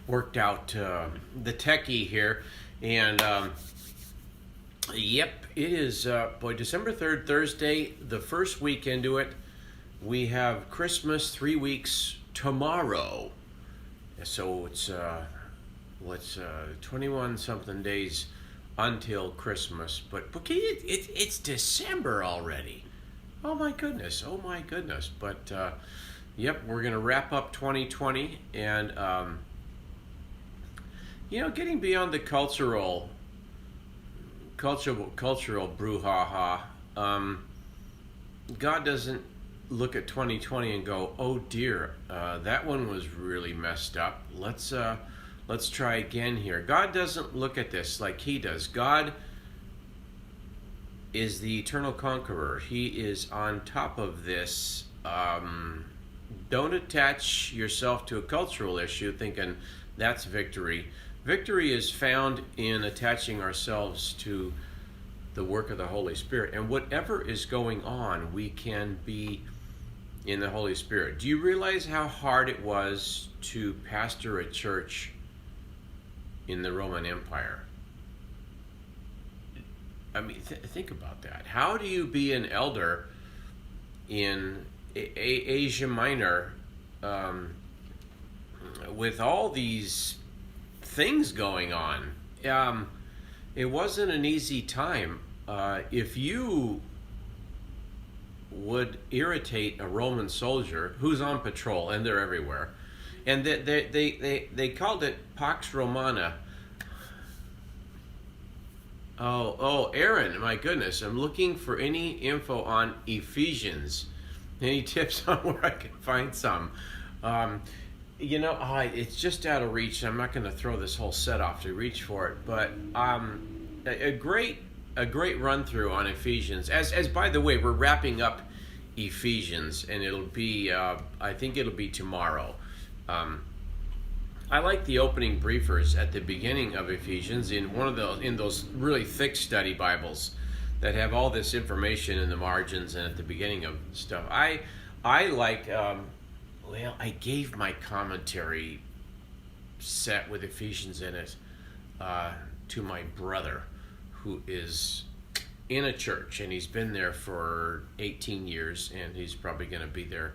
worked out the techie here, and yep, it is December 3rd, Thursday, the first week into it. We have Christmas 3 weeks tomorrow, so it's 21 something days until Christmas. But it's December already. Oh my goodness! But yep, we're gonna wrap up 2020, and getting beyond the cultural brouhaha. God doesn't look at 2020 and go, "Oh dear, that one was really messed up. Let's try again here." God doesn't look at this like He does. God is the eternal conqueror. He is on top of this. Don't attach yourself to a cultural issue thinking that's victory. Victory is found in attaching ourselves to the work of the Holy Spirit. And whatever is going on, we can be in the Holy Spirit. Do you realize how hard it was to pastor a church in the Roman Empire? I mean, think about that. How do you be an elder in Asia Minor with all these things going on? It wasn't an easy time. If you would irritate a Roman soldier who's on patrol, and they're everywhere, and they called it Pax Romana. Oh, Aaron, my goodness, I'm looking for any info on Ephesians. Any tips on where I can find some? It's just out of reach. I'm not going to throw this whole set off to reach for it, but a great run through on Ephesians. As by the way, we're wrapping up Ephesians, and it'll be I think it'll be tomorrow. I like the opening briefers at the beginning of Ephesians in those really thick study Bibles that have all this information in the margins and at the beginning of stuff. I like. I gave my commentary set with Ephesians in it to my brother, who is in a church, and he's been there for 18 years, and he's probably going to be there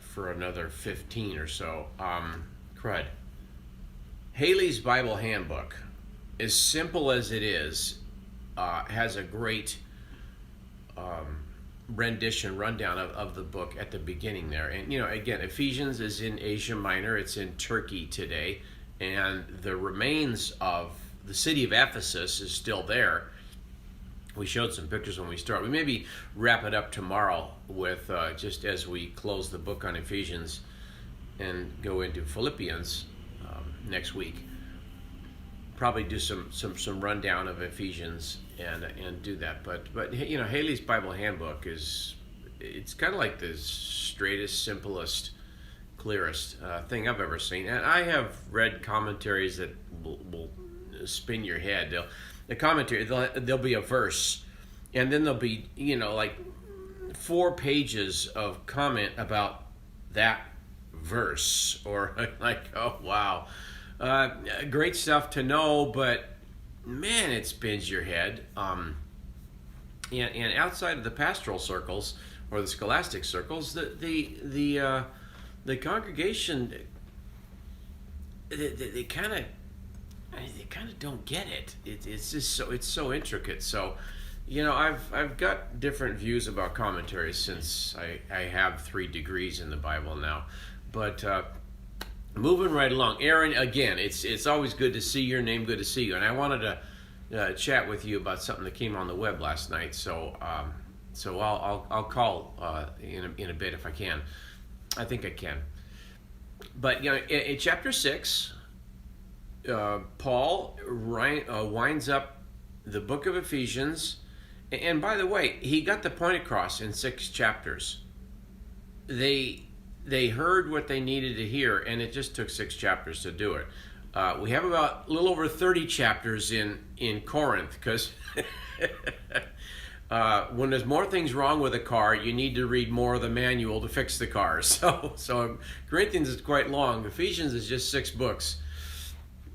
for another 15 or so. Crud. Haley's Bible Handbook, as simple as it is, has a great rundown of the book at the beginning there. And, again, Ephesians is in Asia Minor. It's in Turkey today. And the remains of the city of Ephesus is still there. We showed some pictures when we started. We maybe wrap it up tomorrow with just as we close the book on Ephesians and go into Philippians next week. Probably do some rundown of Ephesians and do that. But Haley's Bible Handbook it's kind of like the straightest, simplest, clearest thing I've ever seen. And I have read commentaries that will spin your head. There'll be a verse, and then there'll be like 4 pages of comment about that verse, or like, oh wow. Great stuff to know, but man, it spins your head. And outside of the pastoral circles or the scholastic circles, the congregation they kind of don't get it. It's just so intricate. So, I've got different views about commentaries since I have 3 degrees in the Bible now, but. Moving right along, Aaron. Again, it's always good to see your name. Good to see you. And I wanted to chat with you about something that came on the web last night. So I'll call in a bit if I can. I think I can. But in chapter 6, Paul winds up the book of Ephesians. And by the way, he got the point across in 6 chapters. They heard what they needed to hear, and it just took 6 chapters to do it. We have about a little over 30 chapters in Corinth, because when there's more things wrong with a car, you need to read more of the manual to fix the car. So Corinthians is quite long. Ephesians is just 6 books.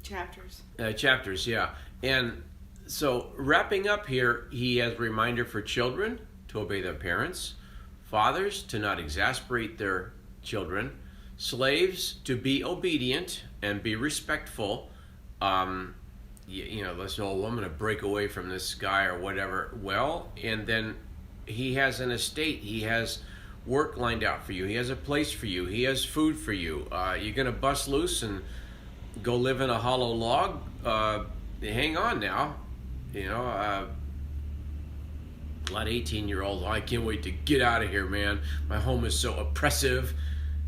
Chapters, yeah. And so wrapping up here, he has a reminder for children to obey their parents, fathers to not exasperate their children, slaves to be obedient and be respectful. Let's say, oh, I'm going to break away from this guy or whatever. Well, and then he has an estate. He has work lined out for you. He has a place for you. He has food for you. You're going to bust loose and go live in a hollow log. Hang on now. A lot of 18-year-olds, I can't wait to get out of here, man. My home is so oppressive.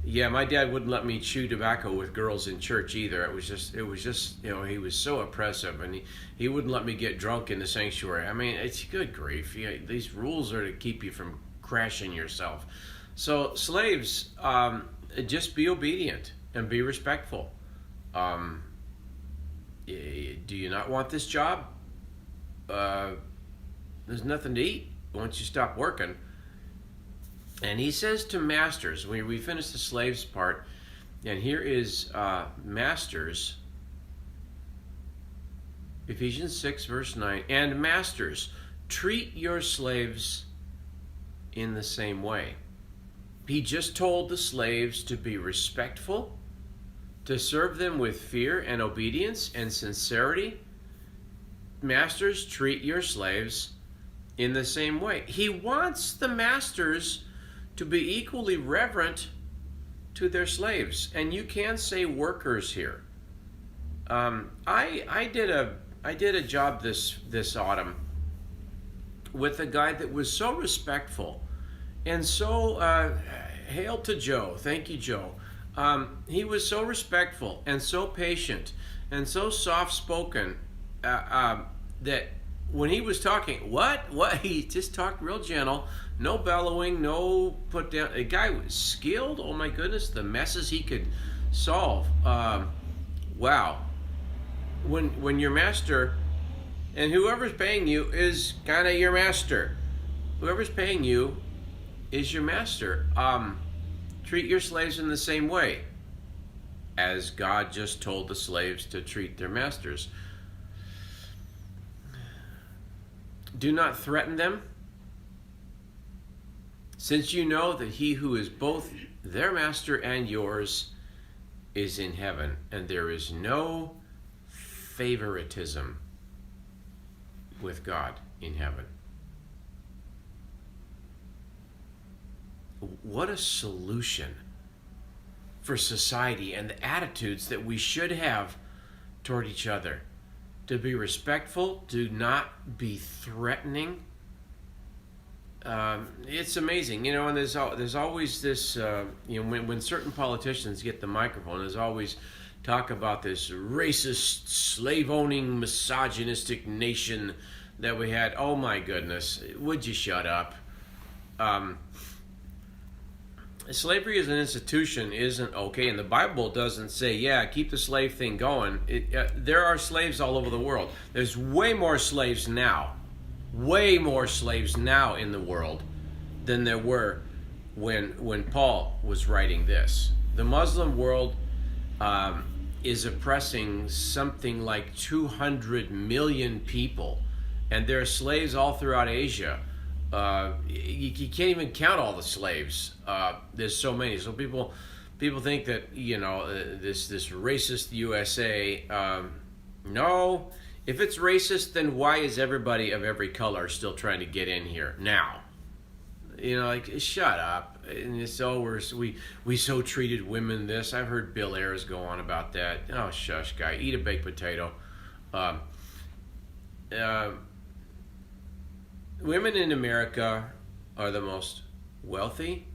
Yeah, my dad wouldn't let me chew tobacco with girls in church either. It was just, he was so oppressive, and he wouldn't let me get drunk in the sanctuary. I mean, it's good grief. These rules are to keep you from crashing yourself. So slaves, just be obedient and be respectful. Do you not want this job? There's nothing to eat once you stop working. And he says to masters, we finished the slaves part, and here is masters, Ephesians 6 verse 9, and masters, treat your slaves in the same way. He just told the slaves to be respectful, to serve them with fear and obedience and sincerity. Masters, treat your slaves in the same way. He wants the masters to be equally reverent to their slaves. And you can say workers here. I did a job this autumn with a guy that was so respectful and so hail to Joe. Thank you, Joe. He was so respectful and so patient and so soft-spoken that when he was talking, what? He just talked real gentle, no bellowing, no put down. The guy was skilled. Oh my goodness, the messes he could solve. Wow. When your master, and whoever's paying you is kind of your master. Whoever's paying you is your master. Treat your slaves in the same way as God just told the slaves to treat their masters. Do not threaten them, since you know that he who is both their master and yours is in heaven, and there is no favoritism with God in heaven. What a solution for society and the attitudes that we should have toward each other. To be respectful, to not be threatening. It's amazing, and there's always this, when certain politicians get the microphone, there's always talk about this racist, slave-owning, misogynistic nation that we had. Oh my goodness, would you shut up? Slavery as an institution isn't okay, and the Bible doesn't say, keep the slave thing going. There are slaves all over the world. There's way more slaves now in the world than there were when Paul was writing this. The Muslim world is oppressing something like 200 million people, and there are slaves all throughout Asia. You can't even count all the slaves. There's so many. So people think that this racist USA. No, if it's racist, then why is everybody of every color still trying to get in here now? Shut up. And it's we so treated women this. I've heard Bill Ayers go on about that. Oh shush, guy, eat a baked potato. Women in America are the most wealthy,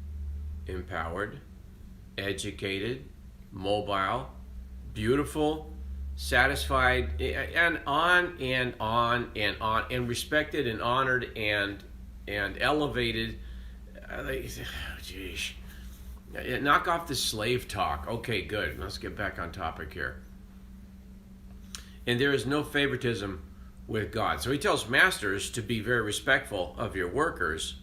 empowered, educated, mobile, beautiful, satisfied, and on and on and on, and respected and honored and elevated. Geez. Knock off the slave talk. Okay, good. Let's get back on topic here. And there is no favoritism with God. So he tells masters to be very respectful of your workers.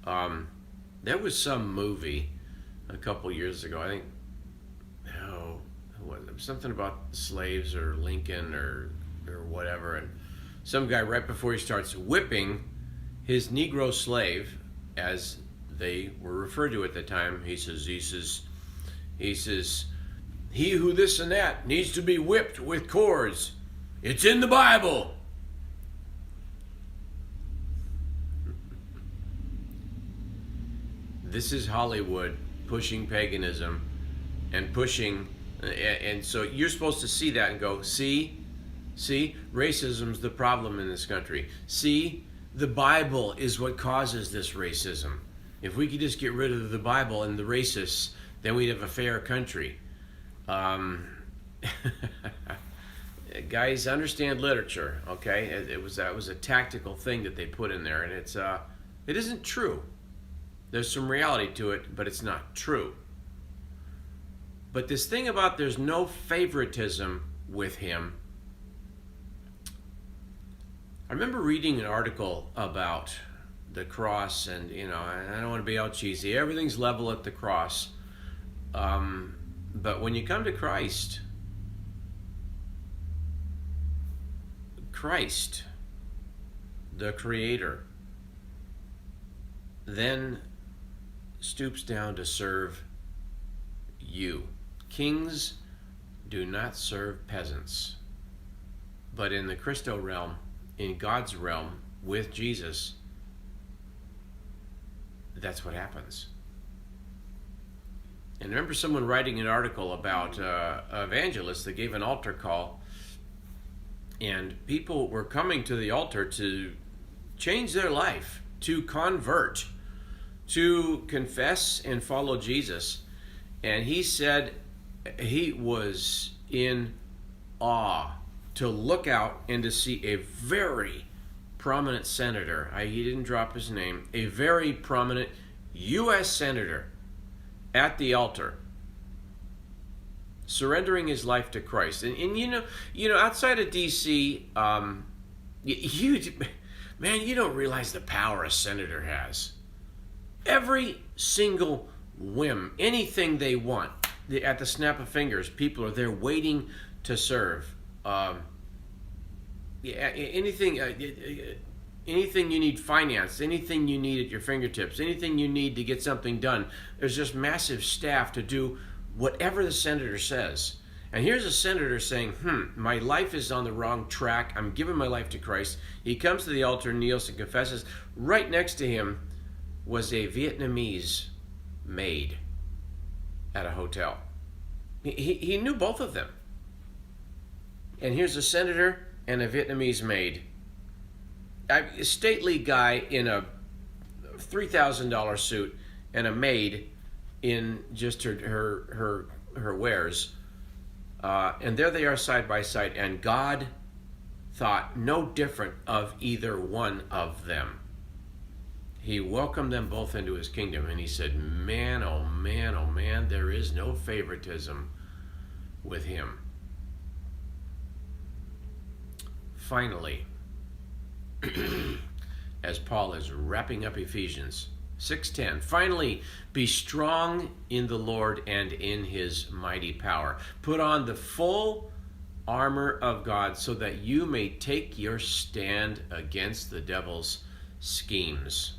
There was some movie a couple years ago, I think, something about slaves or Lincoln or whatever, and some guy right before he starts whipping his Negro slave, as they were referred to at the time, he says, he who this and that needs to be whipped with cords. It's in the Bible. This is Hollywood pushing paganism and pushing, and so you're supposed to see that and go, see, racism's the problem in this country. See, the Bible is what causes this racism. If we could just get rid of the Bible and the racists, then we'd have a fair country. Guys, understand literature, okay? That was a tactical thing that they put in there, and it isn't true. There's some reality to it, but it's not true. But this thing about there's no favoritism with him. I remember reading an article about the cross, and I don't want to be all cheesy. Everything's level at the cross. But when you come to Christ, the Creator, then stoops down to serve you. Kings do not serve peasants. But in the Christo realm, in God's realm, with Jesus, that's what happens. And I remember someone writing an article about evangelists that gave an altar call, and people were coming to the altar to change their life, to convert, to confess and follow Jesus. And he said he was in awe to look out and to see a very prominent senator, he didn't drop his name, a very prominent U.S. senator at the altar, surrendering his life to Christ. And outside of D.C., you don't realize the power a senator has. Every single whim, anything they want, at the snap of fingers, people are there waiting to serve. Anything you need financed, anything you need at your fingertips, anything you need to get something done, there's just massive staff to do whatever the senator says. And here's a senator saying, my life is on the wrong track. I'm giving my life to Christ. He comes to the altar, kneels, and confesses. Right next to him was a Vietnamese maid at a hotel. He knew both of them. And here's a senator and a Vietnamese maid. A stately guy in a $3,000 suit and a maid in just her wares. And there they are side by side. And God thought no different of either one of them. He welcomed them both into his kingdom. And he said, man, oh man, there is no favoritism with him. Finally, as Paul is wrapping up Ephesians 6:10, finally, be strong in the Lord and in his mighty power. Put on the full armor of God so that you may take your stand against the devil's schemes.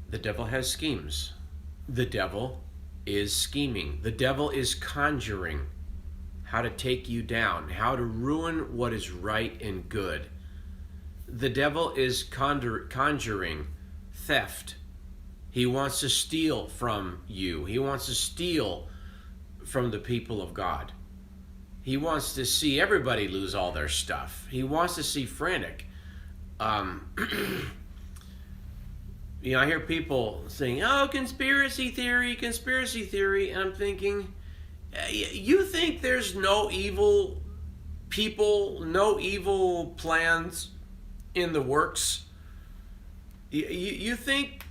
The devil has schemes. The devil is scheming. The devil is conjuring how to take you down, how to ruin what is right and good. The devil is conjuring theft. He wants to steal from you. He wants to steal from the people of God. He wants to see everybody lose all their stuff. He wants to see frantic. I hear people saying, conspiracy theory, and I'm thinking, you think there's no evil people, no evil plans in the works? You think,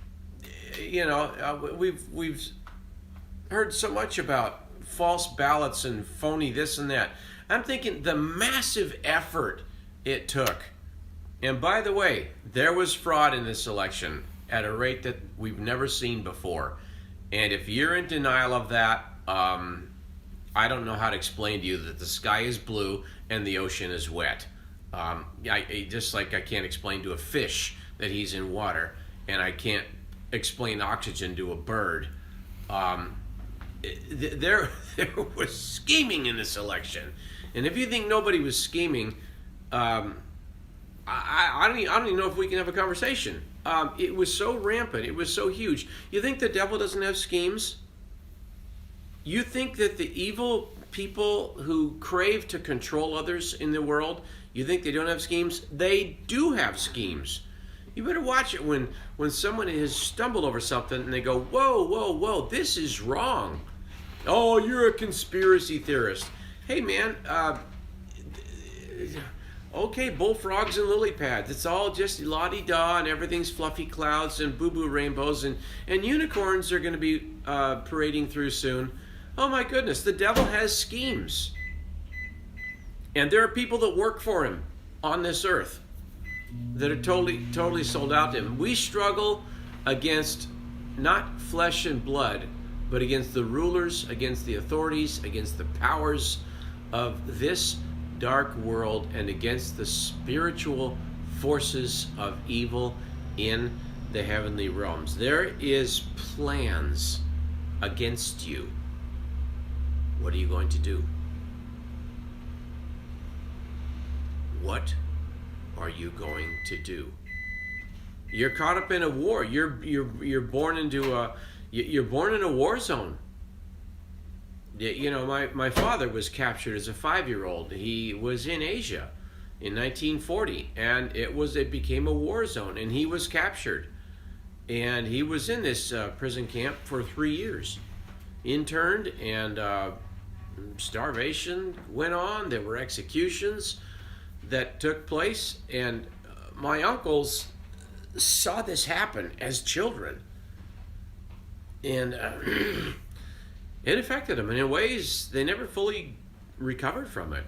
we've heard so much about false ballots and phony this and that. I'm thinking the massive effort it took. And by the way, there was fraud in this election at a rate that we've never seen before. And if you're in denial of that, I don't know how to explain to you that the sky is blue and the ocean is wet. Just like I can't explain to a fish that he's in water, and I can't explain oxygen to a bird. There was scheming in this election, and if you think nobody was scheming, I don't even know if we can have a conversation. It was so rampant. It was so huge. You think the devil doesn't have schemes? You think that the evil people who crave to control others in the world, you think they don't have schemes? They do have schemes. You better watch it when someone has stumbled over something and they go, whoa, whoa, whoa, this is wrong. Oh, you're a conspiracy theorist. Hey, man, okay, bullfrogs and lily pads. It's all just la-di-da and everything's fluffy clouds and boo-boo rainbows and unicorns are going to be parading through soon. Oh my goodness, the devil has schemes. And there are people that work for him on this earth that are totally sold out to him. We struggle against not flesh and blood, but against the rulers, against the authorities, against the powers of this dark world, and against the spiritual forces of evil in the heavenly realms. There is plans against you. What are you going to do? What are you going to do? You're caught up in a war. You're born into you're born in a war zone. You know, my father was captured as a 5-year-old. He was in Asia in 1940, and it became a war zone, and he was captured, and he was in this prison camp for 3 years, interned, and starvation went on. There were executions that took place, and my uncles saw this happen as children, and it affected them, and in ways they never fully recovered from it.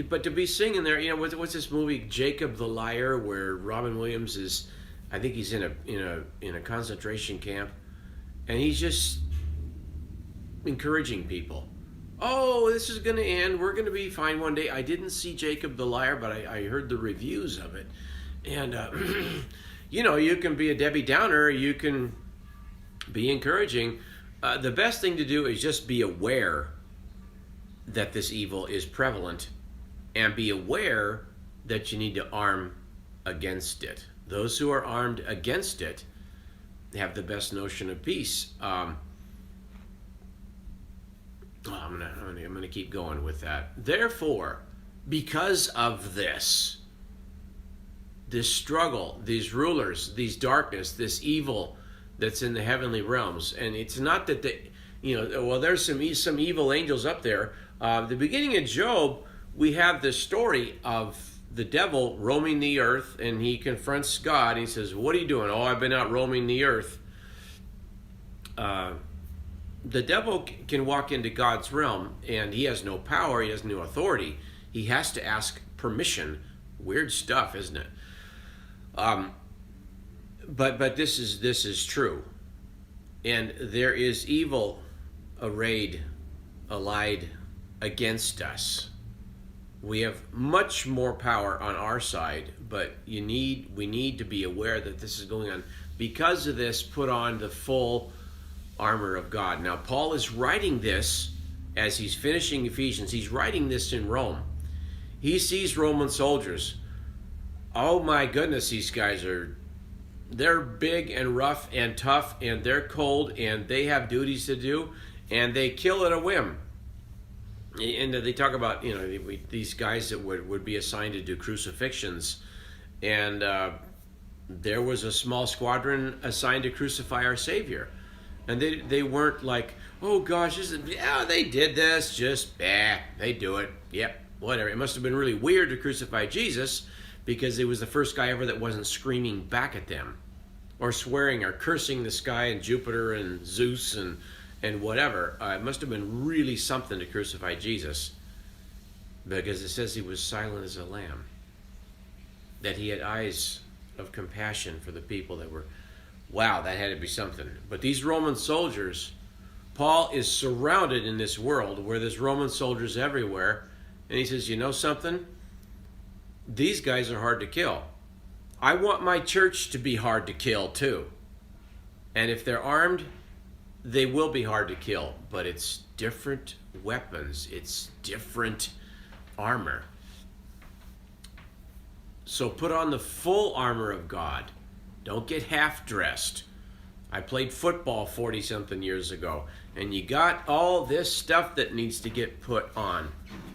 But to be singing there, you know, what's this movie Jacob the Liar, where Robin Williams is, I think he's in a concentration camp, and he's just encouraging people. Oh, this is going to end. We're going to be fine one day. I didn't see Jacob the Liar, but I heard the reviews of it. And, you know, you can be a Debbie Downer. You can be encouraging. The best thing to do is just be aware that this evil is prevalent, and be aware that you need to arm against it. Those who are armed against it have the best notion of peace. I'm gonna keep going with that. Therefore, because of this struggle, these rulers, these darkness, this evil that's in the heavenly realms, and it's not that there's some evil angels up there. The beginning of Job, we have this story of the devil roaming the earth, and he confronts God. And he says, "What are you doing?" "Oh, I've been out roaming the earth." The devil can walk into God's realm, and he has no power, he has no authority. He has to ask permission. Weird stuff, isn't it? But this is true. And there is evil allied against us. We have much more power on our side, but we need to be aware that this is going on. Because of this, put on the full armor of God. Now, Paul is writing this as he's finishing Ephesians. He's writing this in Rome. He sees Roman soldiers. Oh my goodness, these guys they're big and rough and tough, and they're cold, and they have duties to do, and they kill at a whim. And they talk about, these guys that would be assigned to do crucifixions, and there was a small squadron assigned to crucify our Savior. And they weren't like, oh gosh, they did this, they do it, yep, whatever. It must have been really weird to crucify Jesus, because he was the first guy ever that wasn't screaming back at them, or swearing or cursing the sky and Jupiter and Zeus and whatever. It must have been really something to crucify Jesus, because it says he was silent as a lamb, that he had eyes of compassion for the people that were Wow, that had to be something. But these Roman soldiers, Paul is surrounded in this world where there's Roman soldiers everywhere. And he says, you know something? These guys are hard to kill. I want my church to be hard to kill too. And if they're armed, they will be hard to kill. But it's different weapons. It's different armor. So put on the full armor of God. Don't get half-dressed. I played football 40-something years ago, and you got all this stuff that needs to get put on.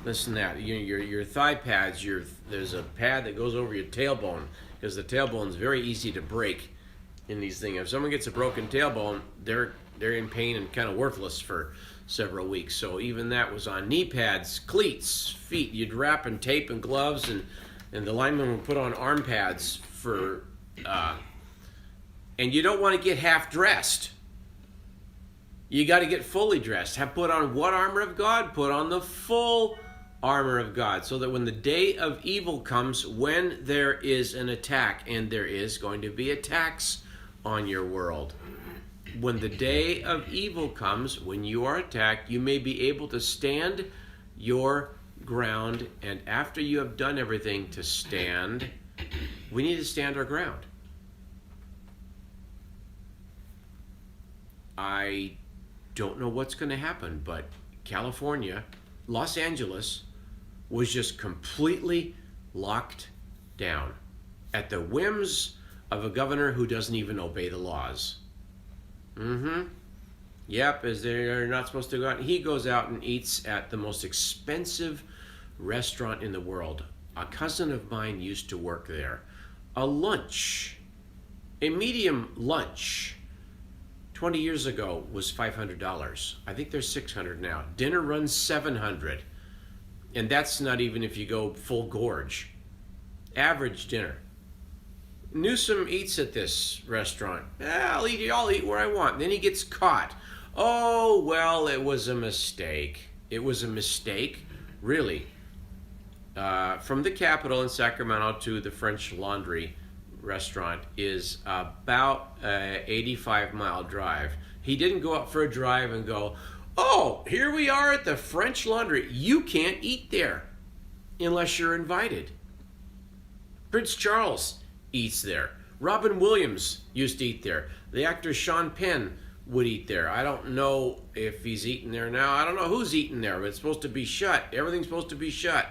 Listen to that. Your thigh pads, there's a pad that goes over your tailbone, because the tailbone is very easy to break in these things. If someone gets a broken tailbone, they're in pain and kind of worthless for several weeks. So even that was on. Knee pads, cleats, feet. You'd wrap in tape and gloves, and the lineman would put on arm pads for... and you don't want to get half-dressed. You got to get fully dressed. Have put on what armor of God? Put on the full armor of God, so that when the day of evil comes, when there is an attack, and there is going to be attacks on your world, when the day of evil comes, when you are attacked, you may be able to stand your ground. And after you have done everything to stand, we need to stand our ground. I don't know what's going to happen, but California, Los Angeles, was just completely locked down at the whims of a governor who doesn't even obey the laws. Yep, as they're not supposed to go out. He goes out and eats at the most expensive restaurant in the world. A cousin of mine used to work there. A medium lunch, 20 years ago was $500. I think they're $600 now. Dinner runs $700. And that's not even if you go full gorge. Average dinner. Newsom eats at this restaurant. I'll eat where I want. Then he gets caught. Oh, well, it was a mistake. It was a mistake, really. From the Capitol in Sacramento to the French Laundry restaurant is about an 85-mile drive. He didn't go out for a drive and go, oh, here we are at the French Laundry. You can't eat there unless you're invited. Prince Charles eats there. Robin Williams used to eat there. The actor Sean Penn would eat there. I don't know if he's eating there now. I don't know who's eating there, but it's supposed to be shut. Everything's supposed to be shut.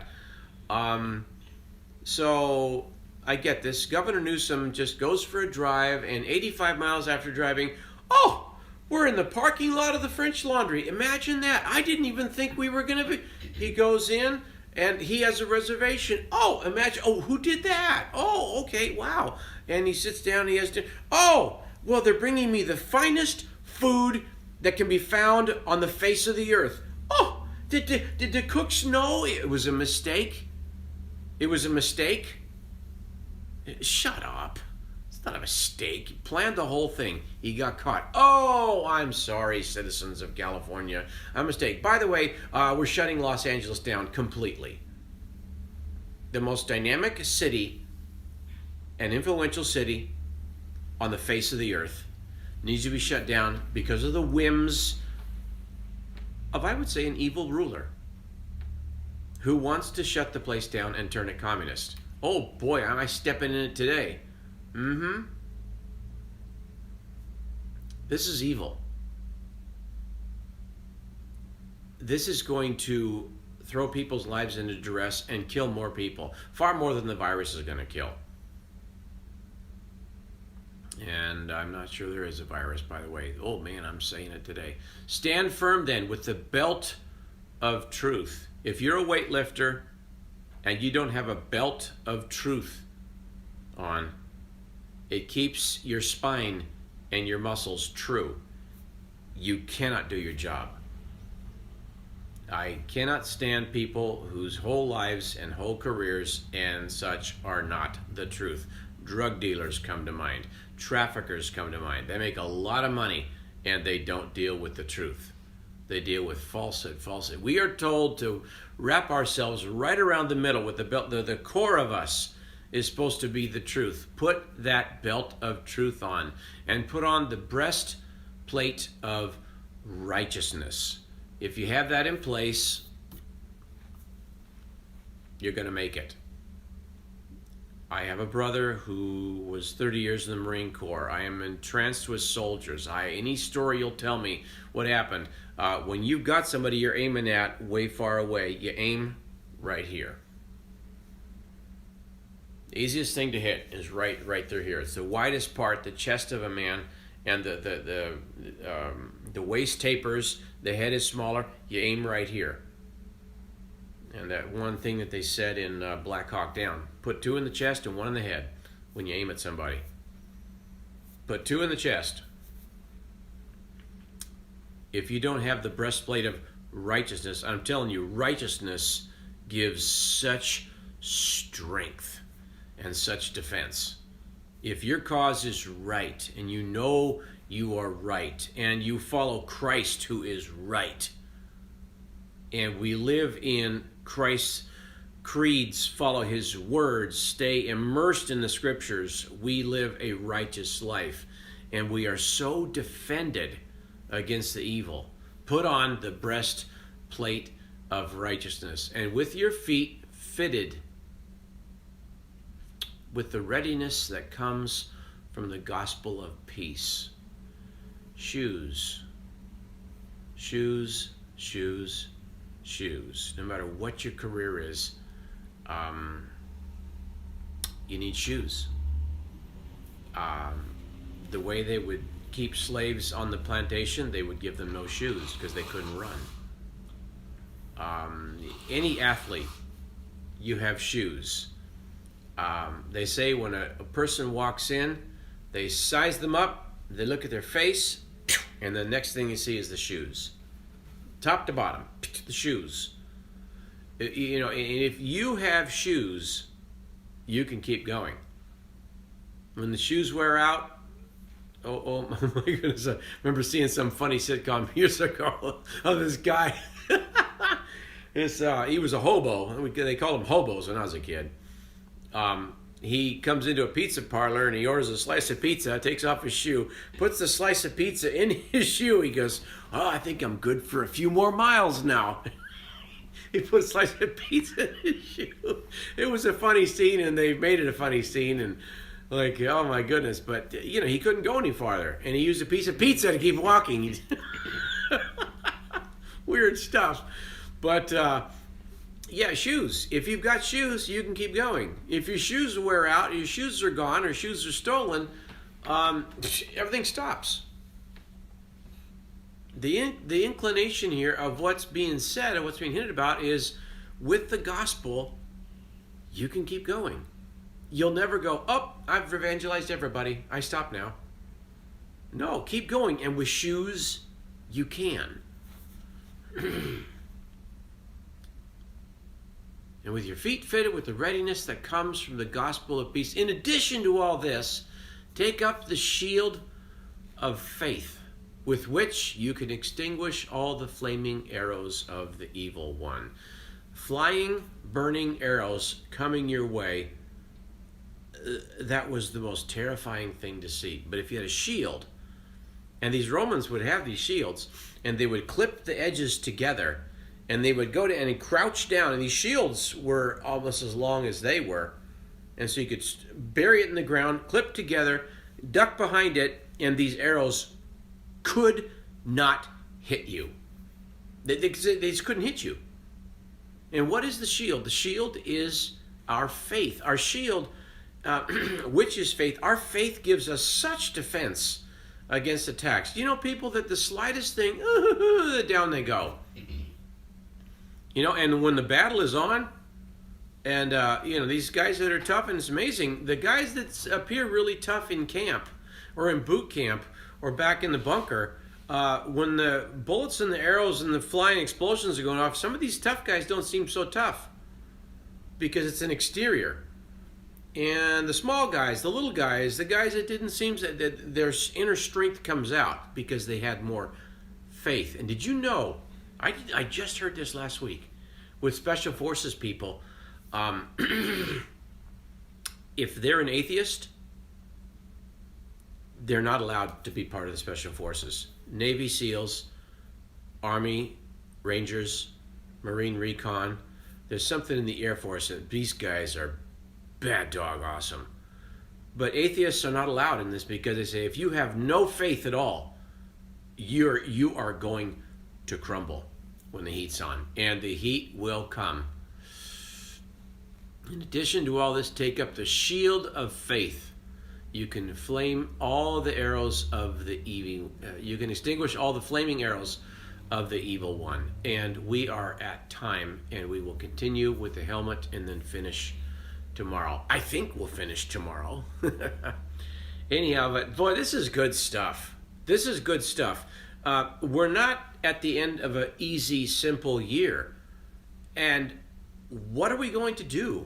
So I get this. Governor Newsom just goes for a drive, and 85 miles after driving, oh, we're in the parking lot of the French Laundry. Imagine that. I didn't even think we were going to be. He goes in, and he has a reservation. Oh, imagine. Oh, who did that? Oh, okay, wow. And he sits down, he has to. Oh, well, they're bringing me the finest food that can be found on the face of the earth. Oh, did the cooks know it was a mistake? It was a mistake? Shut up. It's not a mistake. He planned the whole thing. He got caught. Oh, I'm sorry, citizens of California. A mistake. By the way, we're shutting Los Angeles down completely. The most dynamic city and influential city on the face of the earth needs to be shut down because of the whims of, I would say, an evil ruler who wants to shut the place down and turn it communist. Oh boy, am I stepping in it today. This is evil. This is going to throw people's lives into duress and kill more people. Far more than the virus is going to kill. And I'm not sure there is a virus, by the way. Oh man, I'm saying it today. Stand firm then with the belt of truth. If you're a weightlifter and you don't have a belt of truth on, it keeps your spine and your muscles true. You cannot do your job. I cannot stand people whose whole lives and whole careers and such are not the truth. Drug dealers come to mind. Traffickers come to mind. They make a lot of money and they don't deal with the truth. They deal with falsehood. We are told to wrap ourselves right around the middle with the belt. The core of us is supposed to be the truth. Put that belt of truth on, and put on the breastplate of righteousness. If you have that in place, you're going to make it. I have a brother who was 30 years in the Marine Corps. I am entranced with soldiers. Any story you'll tell me what happened. When you've got somebody you're aiming at way far away, you aim right here. The easiest thing to hit is right through here. It's the widest part, the chest of a man, and the waist tapers. The head is smaller. You aim right here. And that one thing that they said in Black Hawk Down, put 2 in the chest and 1 in the head when you aim at somebody. Put 2 in the chest. If you don't have the breastplate of righteousness, I'm telling you, righteousness gives such strength and such defense. If your cause is right, and you know you are right, and you follow Christ who is right, and we live in Christ's creeds, follow his words, stay immersed in the scriptures, we live a righteous life. And we are so defended against the evil. Put on the breastplate of righteousness, and with your feet fitted with the readiness that comes from the gospel of peace. Shoes. Shoes, shoes, shoes. No matter what your career is, you need shoes. The way they would keep slaves on the plantation, they would give them no shoes because they couldn't run. Any athlete, you have shoes. They say when a person walks in, they size them up, they look at their face, and the next thing you see is the shoes. Top to bottom, the shoes. You know, and if you have shoes, you can keep going. When the shoes wear out, oh my goodness, I remember seeing some funny sitcom years ago of this guy. He was a hobo. They called him hobos when I was a kid. He comes into a pizza parlor and he orders a slice of pizza, takes off his shoe, puts the slice of pizza in his shoe. He goes, "Oh, I think I'm good for a few more miles now." He put a slice of pizza in his shoe. It was a funny scene, and they made it a funny scene, and like, oh my goodness. But, you know, he couldn't go any farther, and he used a piece of pizza to keep walking. Weird stuff. But, yeah, shoes. If you've got shoes, you can keep going. If your shoes wear out, or your shoes are gone, or shoes are stolen, everything stops. The inclination here of what's being said and what's being hinted about is, with the gospel, you can keep going. You'll never go, "Oh, I've evangelized everybody, I stop now." No, keep going. And with shoes, you can. And with your feet fitted with the readiness that comes from the gospel of peace. In addition to all this, take up the shield of faith, with which you can extinguish all the flaming arrows of the evil one. Flying, burning arrows coming your way, that was the most terrifying thing to see. But if you had a shield, and these Romans would have these shields, and they would clip the edges together, and they would go to and crouch down, and these shields were almost as long as they were, and so you could bury it in the ground, clip together, duck behind it, and these arrows could not hit you. They just couldn't hit you. And what is the shield? The shield is our faith. Our shield, which is faith. Our faith gives us such defense against attacks. You know, people that the slightest thing, down they go. You know, and when the battle is on, and, you know, these guys that are tough, and it's amazing, the guys that appear really tough in camp, or in boot camp, or back in the bunker, when the bullets and the arrows and the flying explosions are going off, some of these tough guys don't seem so tough because it's an exterior. And the small guys, the little guys, the guys that didn't seem that their inner strength comes out because they had more faith. And did you know, I just heard this last week with Special Forces people, if they're an atheist, they're not allowed to be part of the Special Forces. Navy SEALs, Army, Rangers, Marine Recon. There's something in the Air Force that these guys are bad dog awesome. But atheists are not allowed in this because they say if you have no faith at all, you are going to crumble when the heat's on. And the heat will come. In addition to all this, take up the shield of faith. You can flame all the arrows of the evil. You can extinguish all the flaming arrows of the evil one. And we are at time, and we will continue with the helmet and then finish tomorrow. I think we'll finish tomorrow. Anyhow, but boy, this is good stuff. This is good stuff. We're not at the end of an easy, simple year. And what are we going to do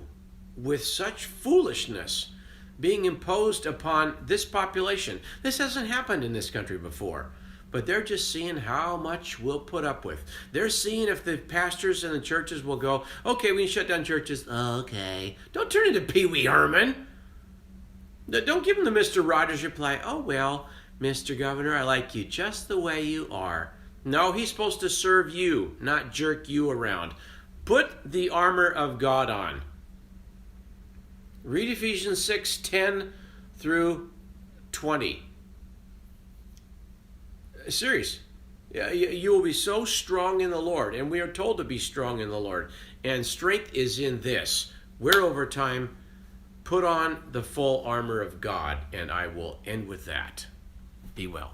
with such foolishness being imposed upon this population? This hasn't happened in this country before. But they're just seeing how much we'll put up with. They're seeing if the pastors and the churches will go, okay, we can shut down churches. Okay. Don't turn into Pee Wee Herman. Don't give him the Mr. Rogers reply. Oh, well, Mr. Governor, I like you just the way you are. No, he's supposed to serve you, not jerk you around. Put the armor of God on. Read Ephesians 6:10 through 20. Serious. You will be so strong in the Lord, and we are told to be strong in the Lord. And strength is in this. We're over time. Put on the full armor of God, and I will end with that. Be well.